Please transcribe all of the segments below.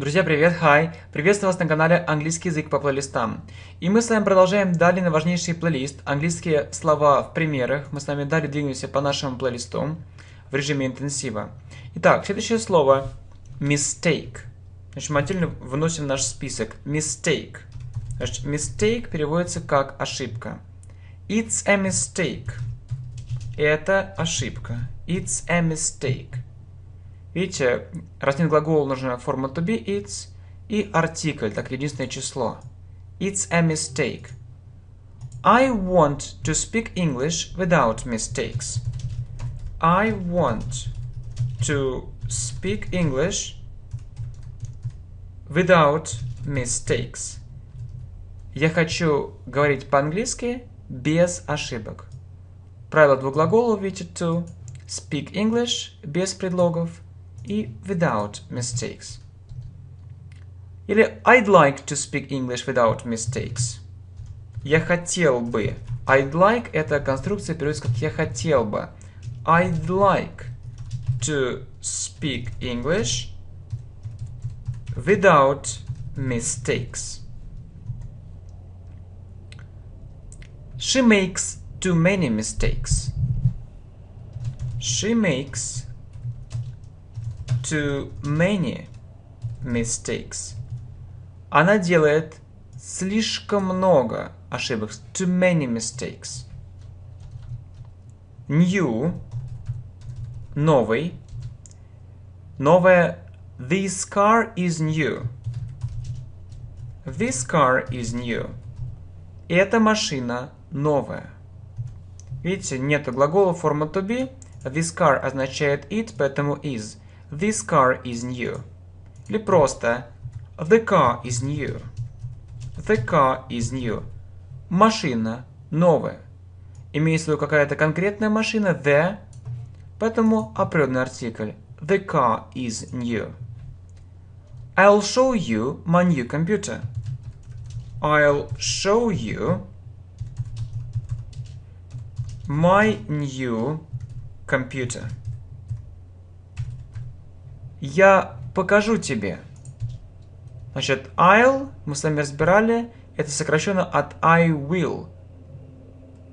Друзья, привет, хай! Приветствую вас на канале Английский язык по плейлистам. И мы с вами продолжаем далее на важнейший плейлист «Английские слова в примерах». Мы с вами далее двигаемся по нашему плейлисту в режиме интенсива. Итак, следующее слово mistake. Значит, мы отдельно выносим наш список. Mistake. Значит, mistake переводится как ошибка. It's a mistake. Это ошибка. It's a mistake. Видите, раз нет глагола, нужна форма to be, it's, и артикль, так единственное число. It's a mistake. I want to speak English without mistakes. I want to speak English without mistakes. Я хочу говорить по-английски без ошибок. Правило двух глаголов, видите, to, speak English без предлогов, и without mistakes. Или I'd like to speak English without mistakes. Я хотел бы. I'd like — это конструкция переводится как я хотел бы. I'd like to speak English without mistakes. She makes too many mistakes. She makes too many mistakes. Она делает слишком много ошибок. Too many mistakes. New. Новый. Новое. This car is new. This car is new. Эта машина новая. Видите, нету глагола, форма to be. This car означает it, поэтому is. This car is new. Или просто the car is new. The car is new. Машина новая. Имеется в виду какая-то конкретная машина, the, поэтому определенный артикль. The car is new. I'll show you my new computer. I'll show you my new computer. Я покажу тебе. Значит, I'll, мы с вами разбирали, это сокращенно от I will.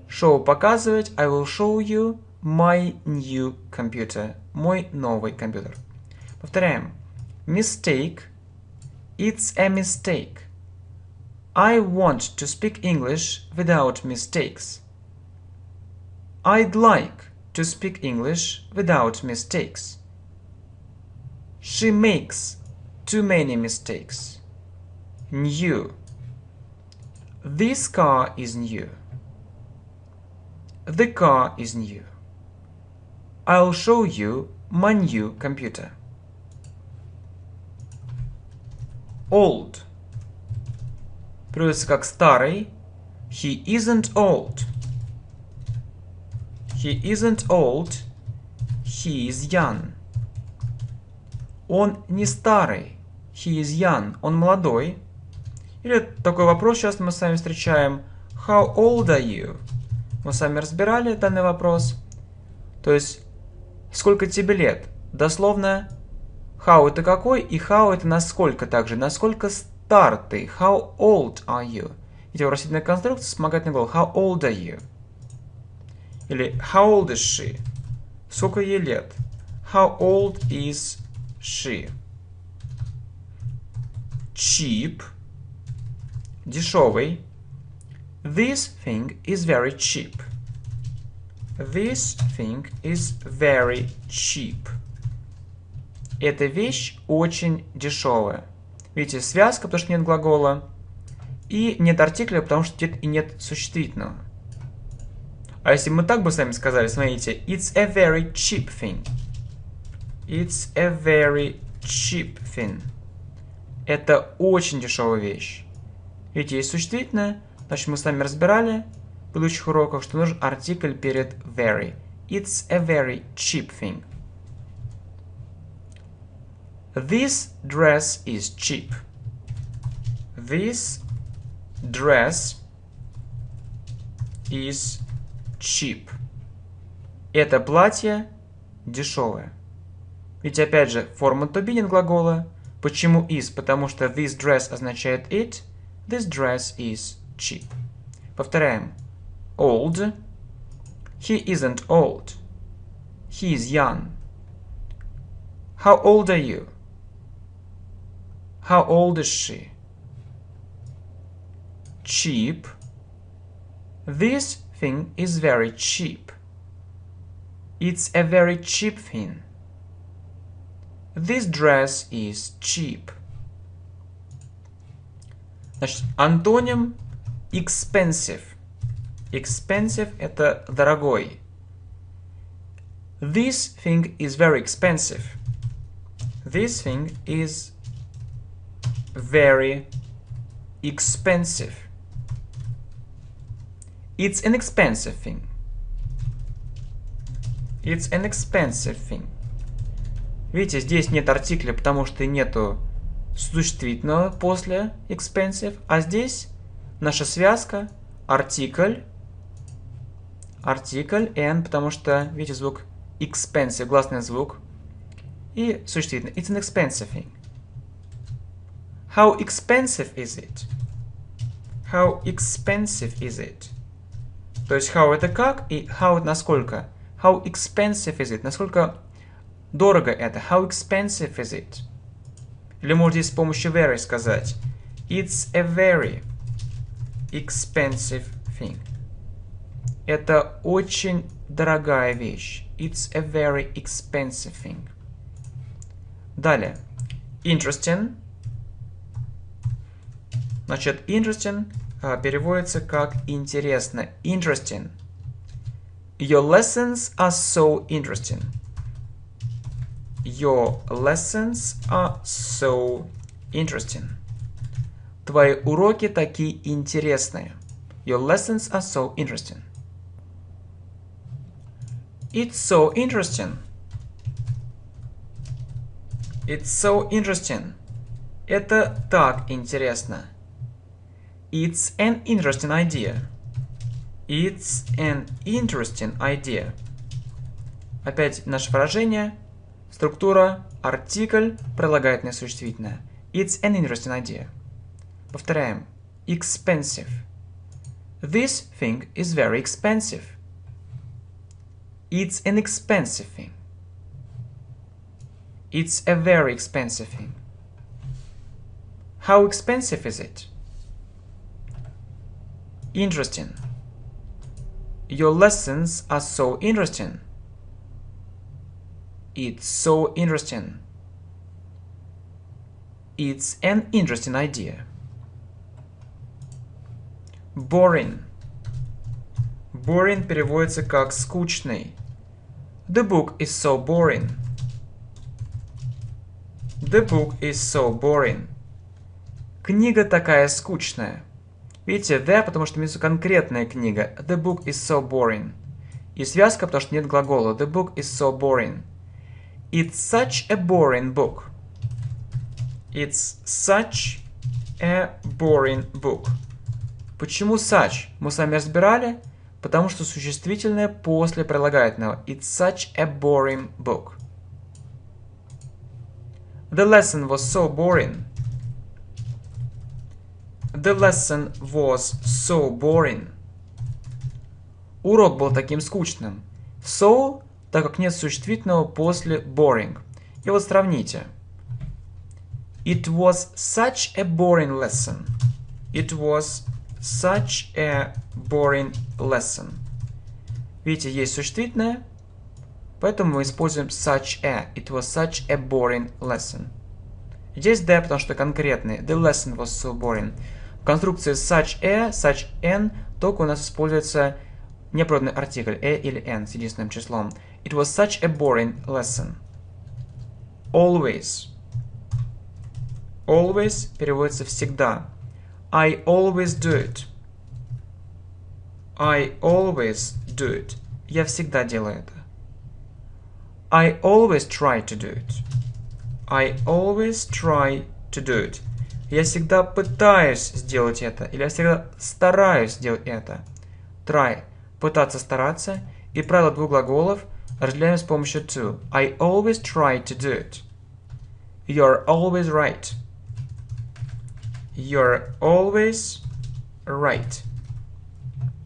Show — показывать. I will show you my new computer. Мой новый компьютер. Повторяем. Mistake. It's a mistake. I want to speak English without mistakes. I'd like to speak English without mistakes. She makes too many mistakes. New. This car is new. The car is new. I'll show you my new computer. Old. Переводится как старый. He isn't old. He isn't old. He is young. Он не старый. He is young. Он молодой. Или такой вопрос сейчас мы с вами встречаем. How old are you? Мы с вами разбирали данный вопрос. То есть, сколько тебе лет? Дословно, how это какой, и how это насколько также. Насколько стар ты? How old are you? Видите, вопросительная конструкция, вспомогательный глагол. How old are you? Или how old is she? Сколько ей лет? How old is she? Cheap. Дешевый. This thing is very cheap. This thing is very cheap. Эта вещь очень дешевая. Видите, связка, потому что нет глагола. И нет артикля, потому что и нет существительного. А если мы так бы с вами сказали, смотрите, it's a very cheap thing. It's a very cheap thing. Это очень дешевая вещь. Видите, есть существительное. Значит, мы с вами разбирали в предыдущих уроках, что нужен артикль перед very. It's a very cheap thing. This dress is cheap. This dress is cheap. Это платье дешевое. Ведь опять же, форма to be нет глагола, Почему is? Потому что this dress означает it. This dress is cheap. Повторяем. Old. He isn't old. He is young. How old are you? How old is she? Cheap. This thing is very cheap. It's a very cheap thing. This dress is cheap. Значит, антоним expensive. Expensive – это дорогой. This thing is very expensive. This thing is very expensive. It's an expensive thing. It's an expensive thing. Видите, здесь нет артикля, потому что нету существительного после expensive, а здесь наша связка артикль, and, потому что, видите, звук expensive, гласный звук, и существительное. It's an expensive thing. How expensive is it? How expensive is it? То есть how это как и how насколько. How expensive is it? Насколько дорого это? How expensive is it? Или можно здесь с помощью very сказать. It's a very expensive thing. Это очень дорогая вещь. It's a very expensive thing. Далее. Interesting. Значит, interesting переводится как интересно. Interesting. Your lessons are so interesting. Your lessons are so interesting. Твои уроки такие интересные. Your lessons are so interesting. It's so interesting. It's so interesting. Это так интересно. It's an interesting idea. It's an interesting idea. Опять наше выражение. Структура, артикль, прилагательное существительное. It's an interesting idea. Повторяем. Expensive. This thing is very expensive. It's an expensive thing. It's a very expensive thing. How expensive is it? Interesting. Your lessons are so interesting. It's so interesting. It's an interesting idea. Boring. Boring переводится как скучный. The book is so boring. The book is so boring. Книга такая скучная. Видите, the, потому что имеется конкретная книга. The book is so boring. И связка, потому что нет глагола. The book is so boring. It's such a boring book. It's such a boring book. Почему such? Мы с вами разбирали, потому что существительное после прилагательного. It's such a boring book. The lesson was so boring. The lesson was so boring. Урок был таким скучным. So, так как нет существительного после boring. И вот сравните. It was such a boring lesson. It was such a boring lesson. Видите, есть существительное, поэтому мы используем such a. It was such a boring lesson. Здесь the, потому что конкретный. The lesson was so boring. В конструкции such a, such an, только у нас используется непродный артикль a или n с единственным числом. It was such a boring lesson. Always. Always переводится всегда. I always do it. I always do it. Я всегда делаю это. I always try to do it. I always try to do it. Я всегда пытаюсь сделать это. Или я всегда стараюсь сделать это. Try. Пытаться, стараться. И правило двух глаголов разделяем с помощью to. I always try to do it. You're always right. You're always right.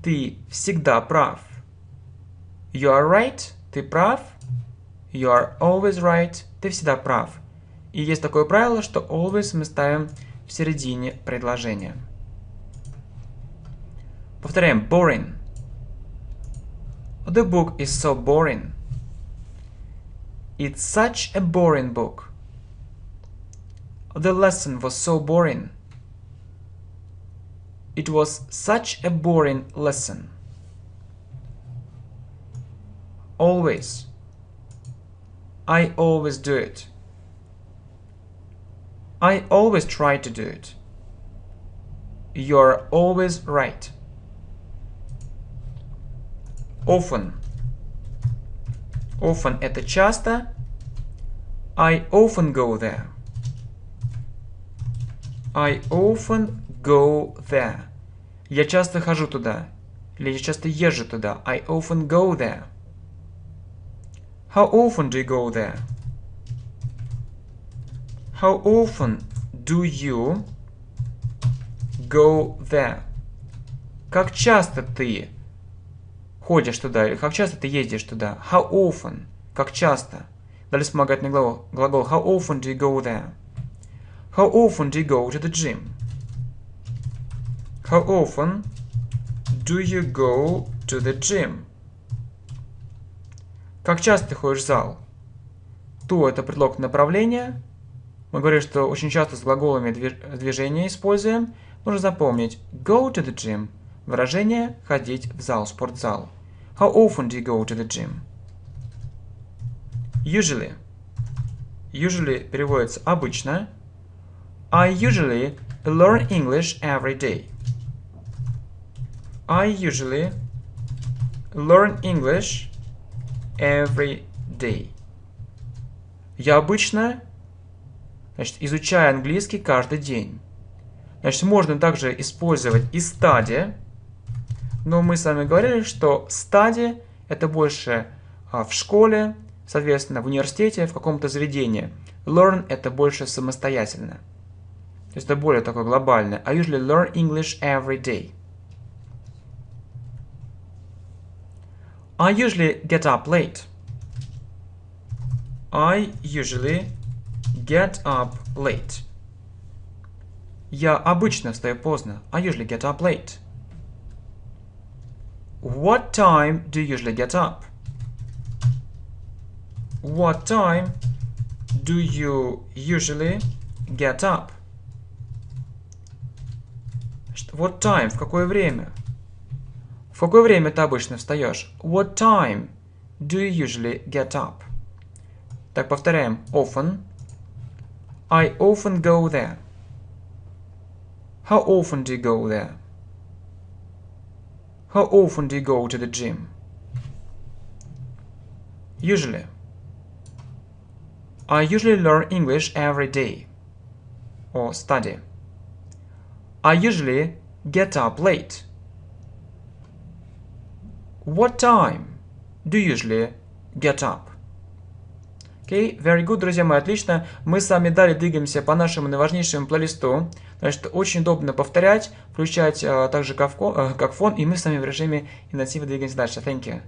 Ты всегда прав. You're right. Ты прав. You're always right. Ты всегда прав. И есть такое правило, что always мы ставим в середине предложения. Повторяем. Boring. The book is so boring. It's such a boring book. The lesson was so boring. It was such a boring lesson. Always. I always do it. I always try to do it. You're always right. Often. Often это часто. I often go there. I often go there. Я часто хожу туда. Или я часто езжу туда. I often go there. How often do you go there? How often do you go there? Как часто ты ходишь туда, или как часто ты ездишь туда? How often? Как часто? Далее вспомогательный глагол. How often do you go there? How often do you go to the gym? How often do you go to the gym? Как часто ты ходишь в зал? To это предлог направления. Мы говорим, что очень часто с глаголами движения используем. Нужно запомнить go to the gym. Выражение ходить в зал, спортзал. How often do you go to the gym? Usually. Usually переводится обычно. I usually learn English every day. I usually learn English every day. Я обычно, изучаю английский каждый день. Можно также использовать и study, но мы с вами говорили, что study это больше в школе, соответственно, в университете, в каком-то заведении. Learn это больше самостоятельно. То есть это более такое глобальное. I usually learn English every day. I usually get up late. I usually get up late. Я обычно встаю поздно. I usually get up late. What time do you usually get up? What time do you usually get up? What time? В какое время? В какое время ты обычно встаешь? What time do you usually get up? Так, повторяем. Often. I often go there. How often do you go there? How often do you go to the gym? Usually. I usually learn English every day. Or study. I usually get up late. What time do you usually get up? Окей, very good, друзья мои, отлично. Мы с вами далее двигаемся по нашему наиважнейшему плейлисту. Значит, очень удобно повторять, включать также как фон, и мы с вами в режиме интенсива двигаемся дальше. Thank you.